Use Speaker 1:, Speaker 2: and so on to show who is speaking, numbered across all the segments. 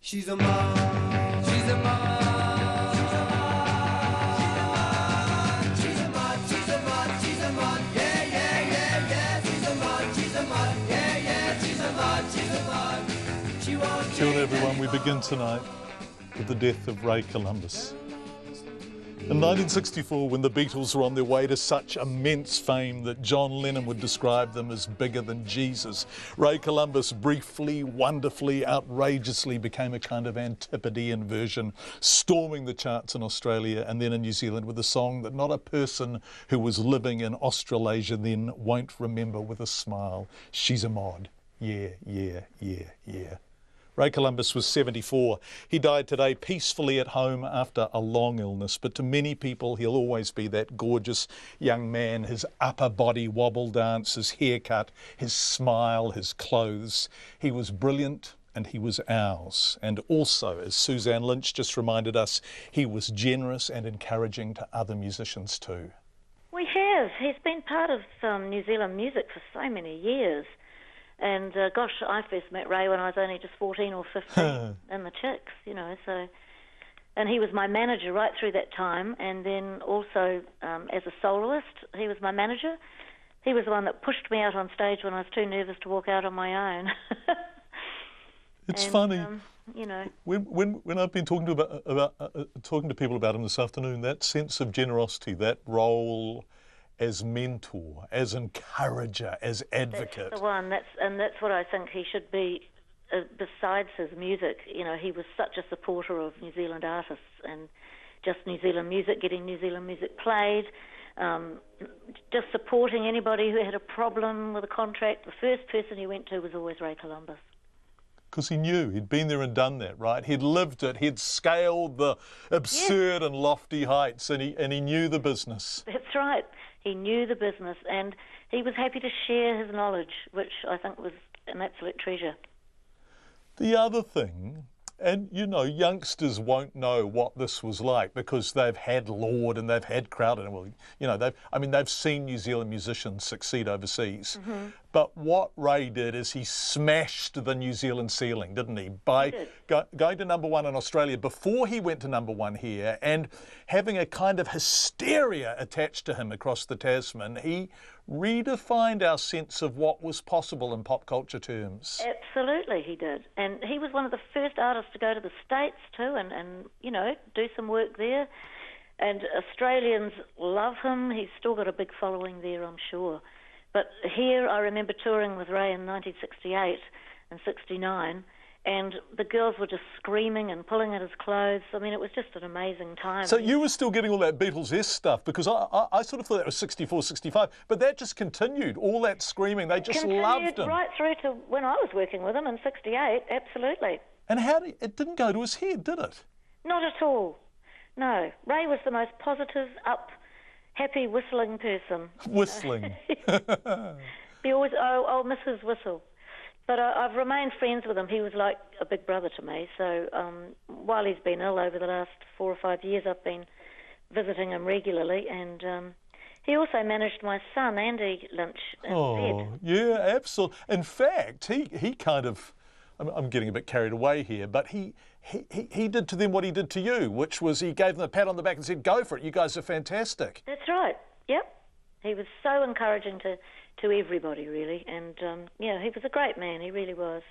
Speaker 1: She's a mod. She's a mod. She's a mod. She's a mod. She's a mod. She's a mod. Yeah, yeah, yeah, yeah. She's a mod. She's a mod. Yeah, yeah. She's a mod. She's a mod. She won't.
Speaker 2: Kia ora everyone, we begin tonight with the death of Ray Columbus. In 1964, when the Beatles were on their way to such immense fame that John Lennon would describe them as bigger than Jesus, Ray Columbus briefly, wonderfully, outrageously became a kind of Antipodean version, storming the charts in Australia and then in New Zealand with a song that not a person who was living in Australasia then won't remember with a smile. She's a mod. Yeah, yeah, yeah, yeah. Ray Columbus was 74. He died today peacefully at home after a long illness, but to many people he'll always be that gorgeous young man, his upper body wobble dance, his haircut, his smile, his clothes. He was brilliant and he was ours. And also, as Suzanne Lynch just reminded us, he was generous and encouraging to other musicians too.
Speaker 3: We have. He's been part of New Zealand music for so many years. And gosh, I first met Ray when I was only just 14 or 15 in the Chicks, you know, so. And he was my manager right through that time, and then also as a soloist, he was my manager. He was the one that pushed me out on stage when I was too nervous to walk out on my own.
Speaker 2: It's funny,
Speaker 3: you know.
Speaker 2: When I've been talking to people about him this afternoon, that sense of generosity, that role as mentor, as encourager, as advocate.
Speaker 3: That's the one. That's what I think he should be. Besides his music, you know, he was such a supporter of New Zealand artists and just New Zealand music, getting New Zealand music played, just supporting anybody who had a problem with a contract. The first person he went to was always Ray Columbus.
Speaker 2: Because he knew, he'd been there and done that, right? He'd lived it, he'd scaled the absurd and lofty heights, and he knew the business. That's
Speaker 3: right. He knew the business, and he was happy to share his knowledge, which I think was an absolute treasure.
Speaker 2: The other thing, and you know, youngsters won't know what this was like because they've had Lord and they've had Crowder, and well, you know, they've seen New Zealand musicians succeed overseas. Mm-hmm. But what Ray did is he smashed the New Zealand ceiling, didn't he? By going to #1 in Australia before he went to #1 here, and having a kind of hysteria attached to him across the Tasman, he redefined our sense of what was possible in pop culture terms.
Speaker 3: Absolutely, he did. And he was one of the first artists to go to the States too and you know, do some work there. And Australians love him. He's still got a big following there, I'm sure. But here I remember touring with Ray in 1968 and 69, and the girls were just screaming and pulling at his clothes. I mean, it was just an amazing time.
Speaker 2: So you were still getting all that Beatles-esque stuff, because I sort of thought that was 64, 65, but that just continued, all that screaming. They just loved him.
Speaker 3: Right through to when I was working with him in 68, absolutely.
Speaker 2: And it didn't go to his head, did it?
Speaker 3: Not at all, no. Ray was the most positive, happy whistling person.
Speaker 2: Whistling.
Speaker 3: He always, I'll miss his whistle. But I've remained friends with him. He was like a big brother to me. So while he's been ill over the last 4 or 5 years, I've been visiting him regularly. And he also managed my son, Andy Lynch, instead.
Speaker 2: Yeah, absolutely. In fact, he kind of, I'm getting a bit carried away here, but he did to them what he did to you, which was he gave them a pat on the back and said, go for it, you guys are fantastic.
Speaker 3: That's right, yep. He was so encouraging to everybody, really, and yeah, he was a great man, he really was.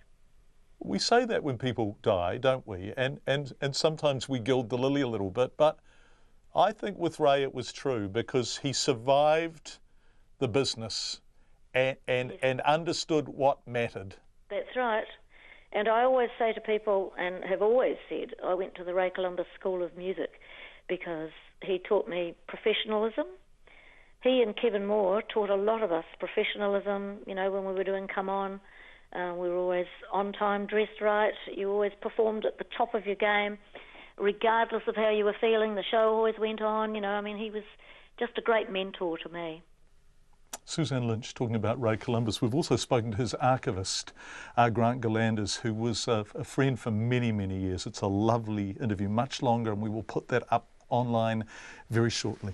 Speaker 2: We say that when people die, don't we? And sometimes we gild the lily a little bit, but I think with Ray it was true, because he survived the business and understood what mattered.
Speaker 3: That's right. And I always say to people, and have always said, I went to the Ray Columbus School of Music because he taught me professionalism. He and Kevin Moore taught a lot of us professionalism, you know, when we were doing Come On. We were always on time, dressed right. You always performed at the top of your game. Regardless of how you were feeling, the show always went on. You know, I mean, he was just a great mentor to me.
Speaker 2: Suzanne Lynch talking about Ray Columbus. We've also spoken to his archivist, Grant Galanders, who was a friend for many, many years. It's a lovely interview, much longer, and we will put that up online very shortly.